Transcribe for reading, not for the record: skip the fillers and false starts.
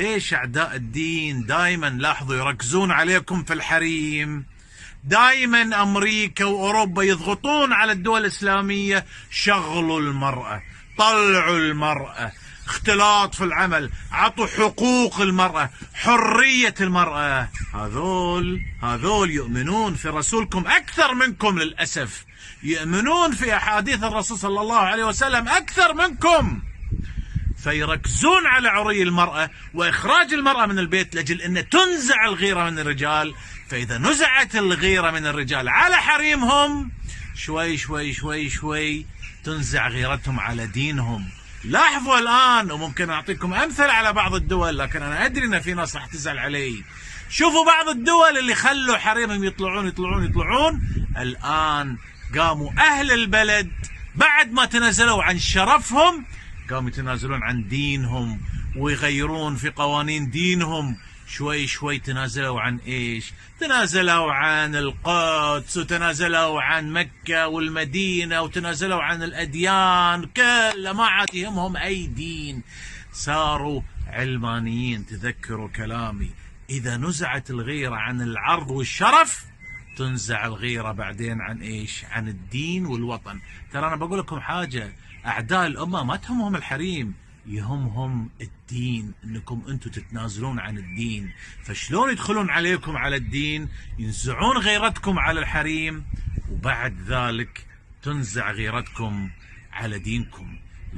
ليش أعداء الدين دائما لاحظوا يركزون عليكم في الحريم؟ دائما أمريكا وأوروبا يضغطون على الدول الإسلامية، شغلوا المرأة، طلعوا المرأة، اختلاط في العمل، عطوا حقوق المرأة، حرية المرأة. هذول يؤمنون في رسولكم أكثر منكم للأسف، يؤمنون في أحاديث الرسول صلى الله عليه وسلم أكثر منكم، فيركزون على عري المرأة وإخراج المرأة من البيت لأجل أن تنزع الغيرة من الرجال. فإذا نزعت الغيرة من الرجال على حريمهم، شوي شوي شوي شوي تنزع غيرتهم على دينهم. لاحظوا الآن، وممكن أعطيكم أمثل على بعض الدول، لكن أنا أدري أن في ناس راح تزعل علي. شوفوا بعض الدول اللي خلوا حريمهم يطلعون، الآن قاموا أهل البلد بعد ما تنازلوا عن شرفهم قاموا يتنازلون عن دينهم ويغيرون في قوانين دينهم. شوي شوي تنازلوا عن ايش؟ تنازلوا عن القدس، وتنازلوا عن مكة والمدينة، وتنازلوا عن الأديان كلها، ما عاد يهمهم أي دين، صاروا علمانيين. تذكروا كلامي، إذا نزعت الغيرة عن العرض والشرف تنزع الغيرة بعدين عن ايش؟ عن الدين والوطن. ترى أنا بقول لكم حاجة، أعداء الأمة ما تهمهم الحريم، يهمهم الدين، انكم انتم تتنازلون عن الدين. فشلون يدخلون عليكم على الدين، ينزعون غيرتكم على الحريم، وبعد ذلك تنزع غيرتكم على دينكم.